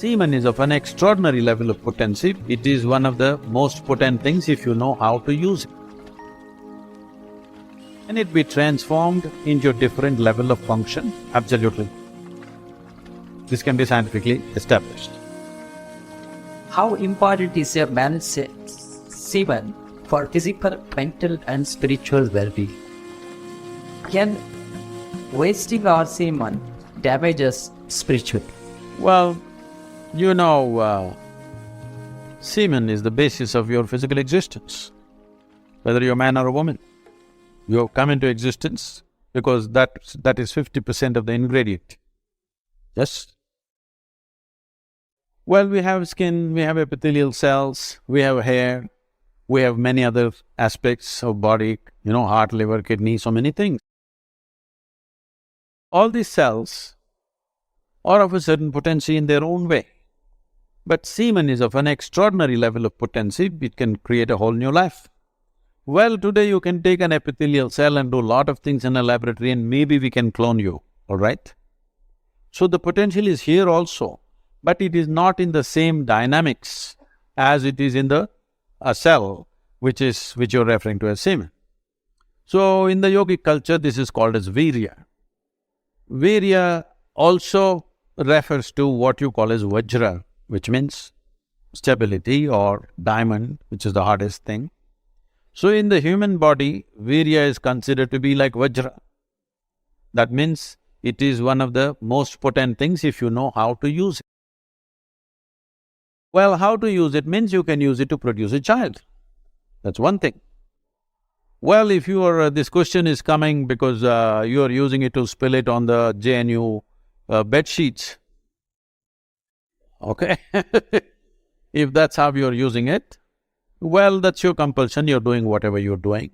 Semen is of an extraordinary level of potency. It is one of the most potent things if you know how to use it. Can it be transformed into a different level of function? Absolutely. This can be scientifically established. How important is a man's semen for physical, mental and spiritual well-being? Can wasting our semen damage us spiritually? Well, semen is the basis of your physical existence, whether you're a man or a woman. You have come into existence because that is 50% of the ingredient. Yes? Well, we have skin, we have epithelial cells, we have hair, we have many other aspects of body, heart, liver, kidney, so many things. All these cells are of a certain potency in their own way. But semen is of an extraordinary level of potency, it can create a whole new life. Well, today you can take an epithelial cell and do a lot of things in a laboratory and maybe we can clone you, all right? So the potential is here also, but it is not in the same dynamics as it is in a cell, which you're referring to as semen. So in the yogic culture, this is called as virya. Virya also refers to what you call as vajra, which means stability, or diamond, which is the hardest thing. So in the human body, virya is considered to be like vajra. That means it is one of the most potent things if you know how to use it. Well, how to use it means you can use it to produce a child. That's one thing. Well, if this question is coming because you are using it to spill it on the JNU bed sheets, okay? If that's how you're using it, well, that's your compulsion, you're doing whatever you're doing.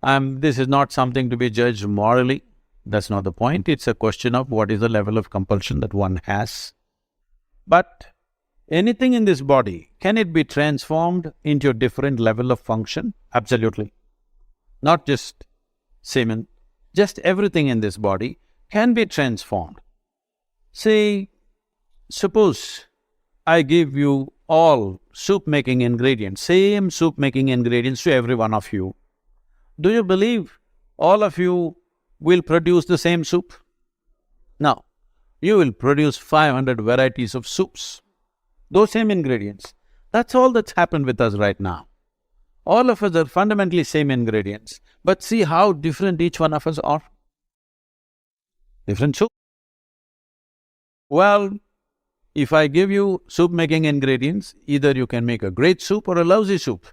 This is not something to be judged morally, that's not the point, it's a question of what is the level of compulsion that one has. But anything in this body, can it be transformed into a different level of function? Absolutely. Not just semen, just everything in this body can be transformed. Say, suppose I give you all soup-making ingredients, same soup-making ingredients to every one of you. Do you believe all of you will produce the same soup? No, you will produce 500 varieties of soups, those same ingredients. That's all that's happened with us right now. All of us are fundamentally same ingredients, but see how different each one of us are. Different soup. Well, if I give you soup-making ingredients, either you can make a great soup or a lousy soup.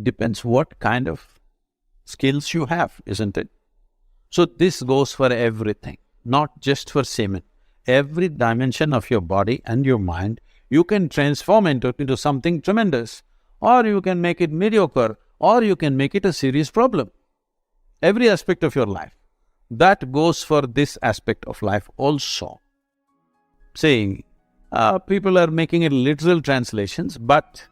Depends what kind of skills you have, isn't it? So this goes for everything, not just for semen. Every dimension of your body and your mind, you can transform into something tremendous, or you can make it mediocre, or you can make it a serious problem. Every aspect of your life. That goes for this aspect of life also. Saying, people are making it literal translations, but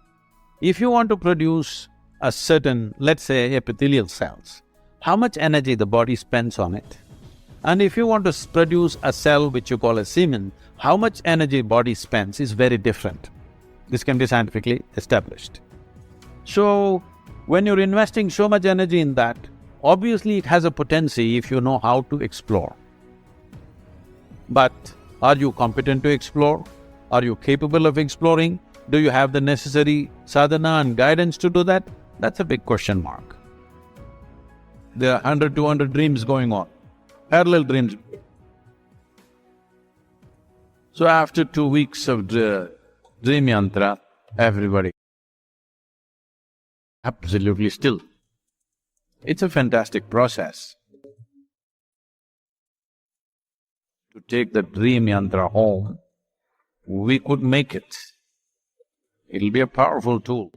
if you want to produce a certain, let's say, epithelial cells, how much energy the body spends on it? And if you want to produce a cell which you call a semen, how much energy body spends is very different. This can be scientifically established. So, when you're investing so much energy in that, obviously it has a potency if you know how to explore. But are you competent to explore? Are you capable of exploring? Do you have the necessary sadhana and guidance to do that? That's a big question mark. There are 100, 200 dreams going on, parallel dreams. So after 2 weeks of dream yantra, everybody absolutely still. It's a fantastic process to take the dream yantra home. We could make it. It'll be a powerful tool.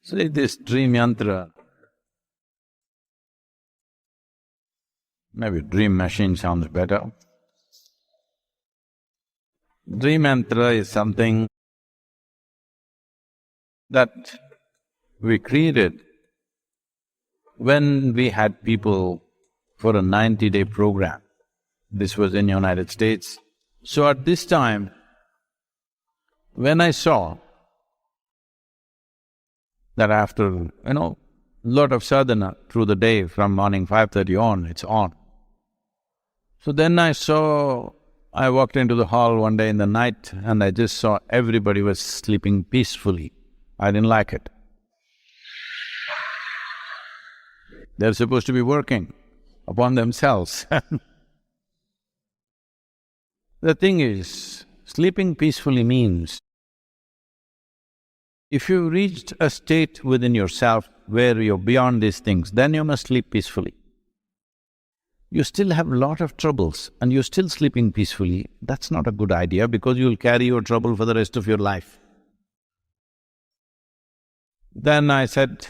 Say this dream yantra, maybe dream machine sounds better. Dream yantra is something that we created When we had people for a 90-day program, this was in United States, so at this time, when I saw that after, lot of sadhana through the day, from morning 5:30 on, it's on. So then I walked into the hall one day in the night and I just saw everybody was sleeping peacefully. I didn't like it. They're supposed to be working upon themselves. The thing is, sleeping peacefully means if you've reached a state within yourself where you're beyond these things, then you must sleep peacefully. You still have a lot of troubles and you're still sleeping peacefully, that's not a good idea because you'll carry your trouble for the rest of your life. Then I said,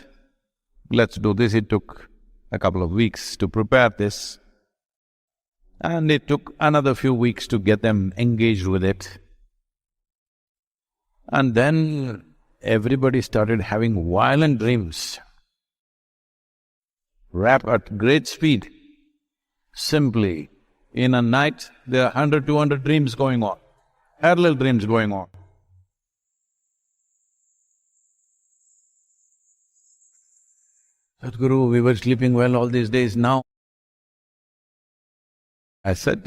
let's do this. It took a couple of weeks to prepare this, and it took another few weeks to get them engaged with it. And then everybody started having violent dreams, at great speed. Simply, in a night, there are 100, 200 dreams going on, parallel dreams going on. Sadhguru, we were sleeping well all these days now. I said,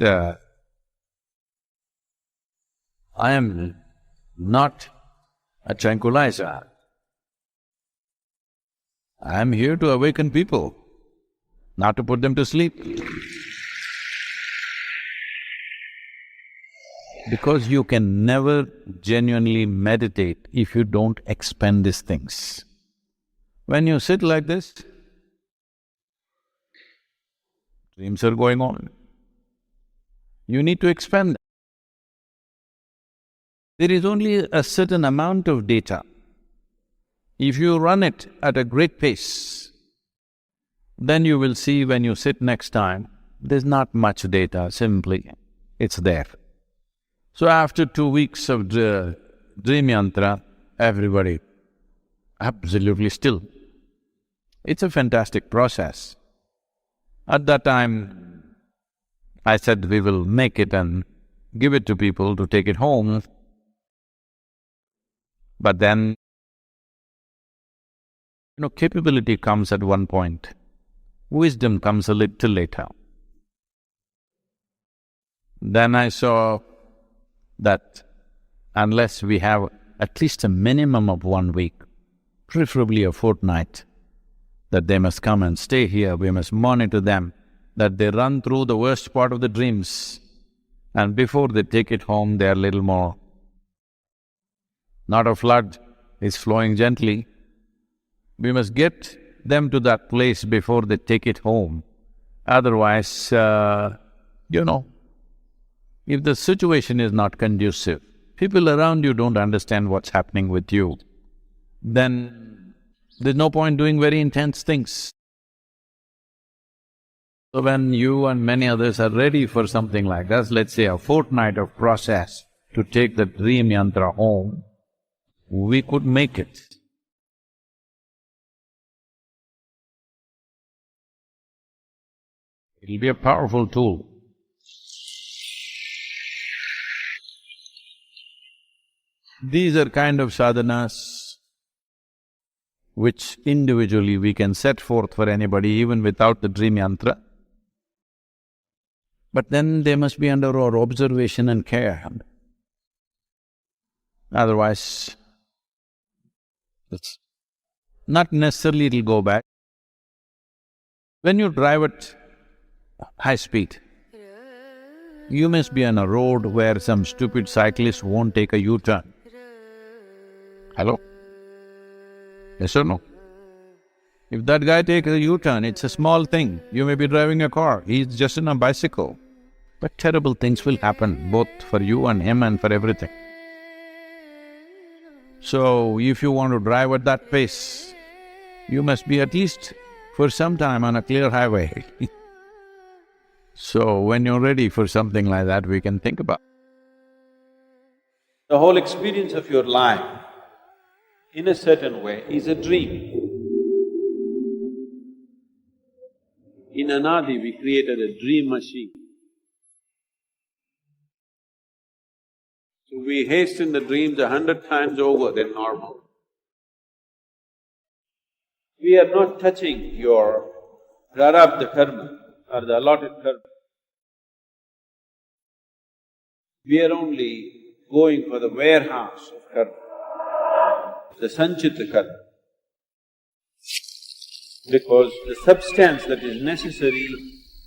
I am not a tranquilizer. I am here to awaken people, not to put them to sleep. Because you can never genuinely meditate if you don't expend these things. When you sit like this, dreams are going on. You need to expend. There is only a certain amount of data. If you run it at a great pace, then you will see when you sit next time, there's not much data, simply it's there. So after 2 weeks of dream yantra, everybody absolutely still. It's a fantastic process. At that time, I said we will make it and give it to people to take it home. But then, capability comes at one point, wisdom comes a little later. Then I saw that unless we have at least a minimum of 1 week, preferably a fortnight, that they must come and stay here, we must monitor them, that they run through the worst part of the dreams, and before they take it home, they are little more. Not a flood is flowing gently. We must get them to that place before they take it home. Otherwise, if the situation is not conducive, people around you don't understand what's happening with you, then there's no point doing very intense things. So when you and many others are ready for something like that, let's say a fortnight of process to take the dream yantra home, we could make it. It'll be a powerful tool. These are kind of sadhanas which individually we can set forth for anybody even without the dream yantra. But then they must be under our observation and care. Otherwise, it's not necessarily it'll go back. When you drive at high speed, you must be on a road where some stupid cyclist won't take a U-turn. Hello? Yes or no? If that guy takes a U-turn, it's a small thing. You may be driving a car, he's just on a bicycle. But terrible things will happen, both for you and him and for everything. So, if you want to drive at that pace, you must be at least for some time on a clear highway. So, when you're ready for something like that, we can think about. The whole experience of your life, in a certain way, is a dream. In Anadi, we created a dream machine. So we hasten the dreams 100 times over than normal. We are not touching your prarabdha karma or the allotted karma. We are only going for the warehouse of karma, the sanchita karma. Because the substance that is necessary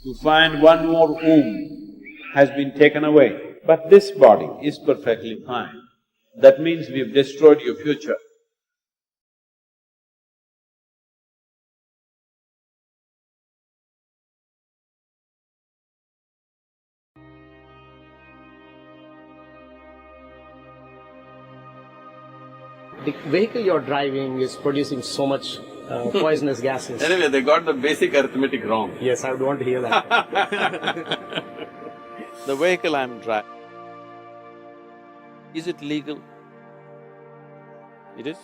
to find one more womb has been taken away. But this body is perfectly fine. That means we've destroyed your future. The vehicle you're driving is producing so much poisonous gases. Anyway, they got the basic arithmetic wrong. Yes, I would want to hear that. The vehicle I'm driving, is it legal? It is.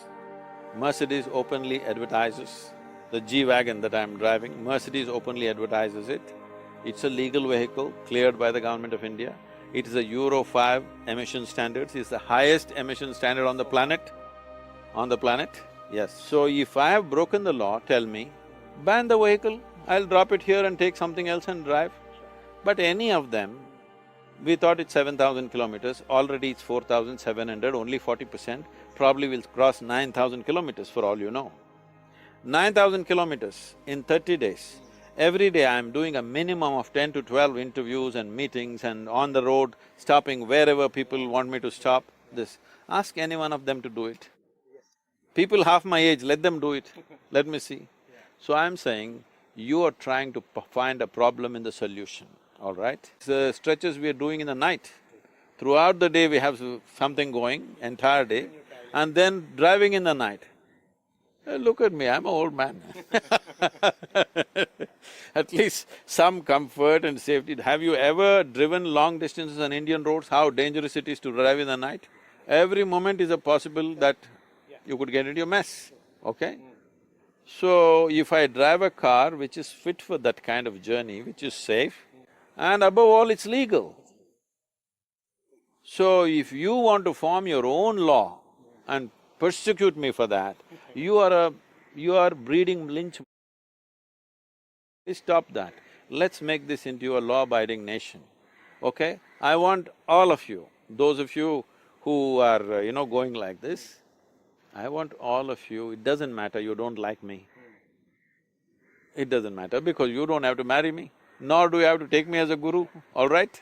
Mercedes openly advertises the G-Wagon that I'm driving, Mercedes openly advertises it. It's a legal vehicle cleared by the government of India. It is a Euro 5 emission standards, it's the highest emission standard on the planet. On the planet, yes. So if I have broken the law, tell me, ban the vehicle, I'll drop it here and take something else and drive. But any of them, we thought it's 7,000 kilometers, already it's 4,700, only 40%, probably will cross 9,000 kilometers for all you know. 9,000 kilometers in 30 days. Every day I'm doing a minimum of 10 to 12 interviews and meetings and on the road, stopping wherever people want me to stop, this. Ask any one of them to do it. People half my age, let them do it, let me see. So I'm saying, you are trying to find a problem in the solution, all right? The stretches we are doing in the night. Throughout the day we have something going, entire day, and then driving in the night. Look at me, I'm an old man At least some comfort and safety. Have you ever driven long distances on Indian roads, how dangerous it is to drive in the night? Every moment is a possible that you could get into a mess, okay? So, if I drive a car which is fit for that kind of journey, which is safe, and above all, it's legal. So, if you want to form your own law and persecute me for that, you are breeding lynch. Please stop that. Let's make this into a law-abiding nation, okay? I want all of you, those of you who are, going like this, I want all of you, it doesn't matter you don't like me. It doesn't matter because you don't have to marry me, nor do you have to take me as a guru, all right?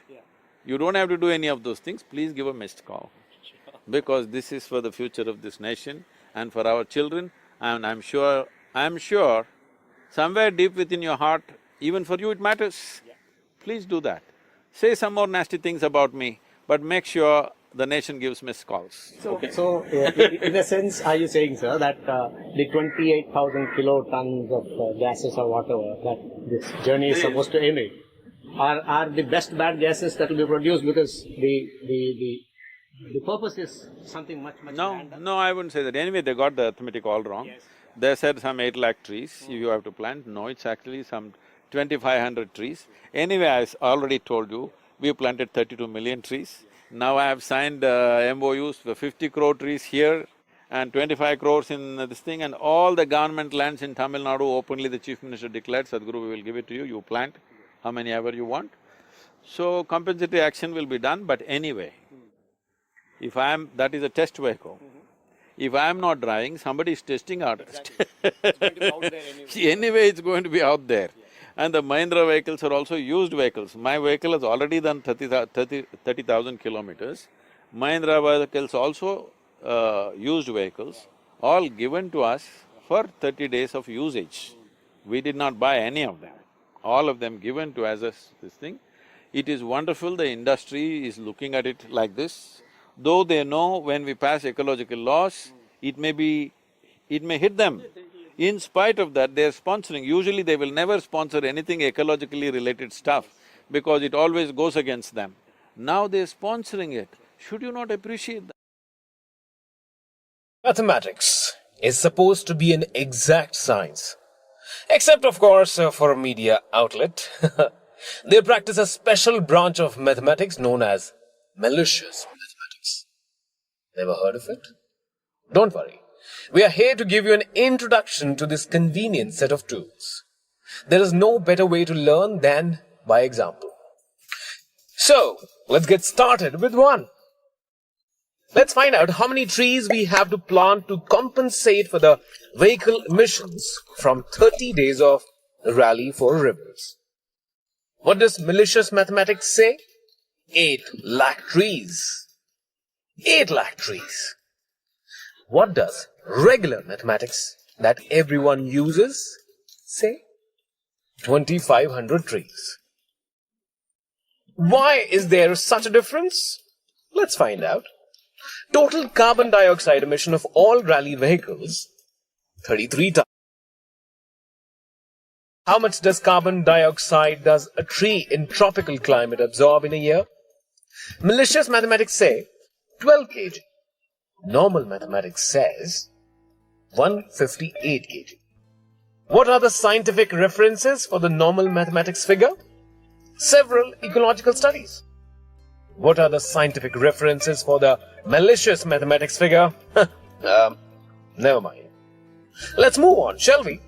You don't have to do any of those things, please give a missed call. Because this is for the future of this nation and for our children, and I'm sure somewhere deep within your heart, even for you it matters. Please do that. Say some more nasty things about me, but make sure the nation gives missed calls. So, in a sense, are you saying, sir, that the 28,000 kilotons of gases or whatever that this journey is supposed to emit are the best bad gases that will be produced because the purpose is something much grander? No, I wouldn't say that. Anyway, they got the arithmetic all wrong. Yes. They said some 8 lakh trees you have to plant. No, it's actually some 2,500 trees. Anyway, I already told you, we planted 32 million trees. Now I have signed MOUs for 50 crore trees here and 25 crores in this thing, and all the government lands in Tamil Nadu, openly the Chief Minister declared, Sadhguru, we will give it to you, you plant how many ever you want. So compensatory action will be done, but anyway, if that is a test vehicle. If I am not driving, somebody is testing out. It's going to be out there anyway. Anyway, it's going to be out there. And the Mahindra vehicles are also used vehicles. My vehicle has already done 30,000 kilometers. Mahindra vehicles also used vehicles, all given to us for 30 days of usage. We did not buy any of them, all of them given to us as this thing. It is wonderful, the industry is looking at it like this. Though they know when we pass ecological laws, it may hit them. In spite of that, they're sponsoring. Usually they will never sponsor anything ecologically related stuff because it always goes against them. Now they're sponsoring it. Should you not appreciate that? Mathematics is supposed to be an exact science. Except, of course, for a media outlet. They practice a special branch of mathematics known as malicious mathematics. Never heard of it? Don't worry. We are here to give you an introduction to this convenient set of tools. There is no better way to learn than by example. So, let's get started with one. Let's find out how many trees we have to plant to compensate for the vehicle emissions from 30 days of Rally for Rivers. What does malicious mathematics say? 8 lakh trees. 8 lakh trees. What does regular mathematics that everyone uses say? 2,500 trees. Why is there such a difference? Let's find out. Total carbon dioxide emission of all rally vehicles, 33 tons. How much does carbon dioxide does a tree in tropical climate absorb in a year? Malicious mathematics say 12 kg. Normal mathematics says 158 kg. What are the scientific references for the normal mathematics figure? Several ecological studies. What are the scientific references for the malicious mathematics figure? Never mind. Let's move on, shall we?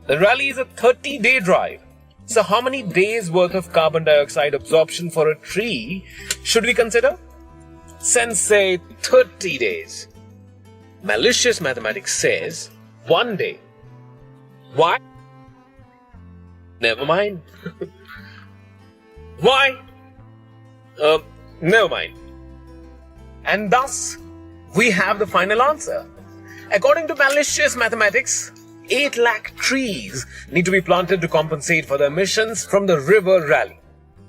The rally is a 30-day drive. So how many days worth of carbon dioxide absorption for a tree should we consider? Say 30 days. Malicious mathematics says 1 day. Why? Never mind. Why? Never mind. And thus, we have the final answer. According to malicious mathematics, 8 lakh trees need to be planted to compensate for the emissions from the river rally.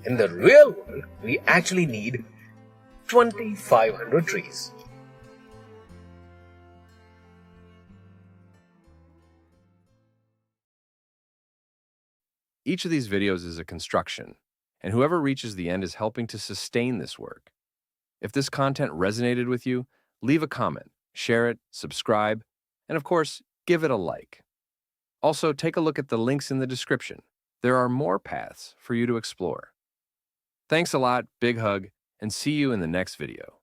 In the real world, we actually need 2,500 trees. Each of these videos is a construction, and whoever reaches the end is helping to sustain this work. If this content resonated with you, leave a comment, share it, subscribe, and of course, give it a like. Also, take a look at the links in the description. There are more paths for you to explore. Thanks a lot, big hug, and see you in the next video.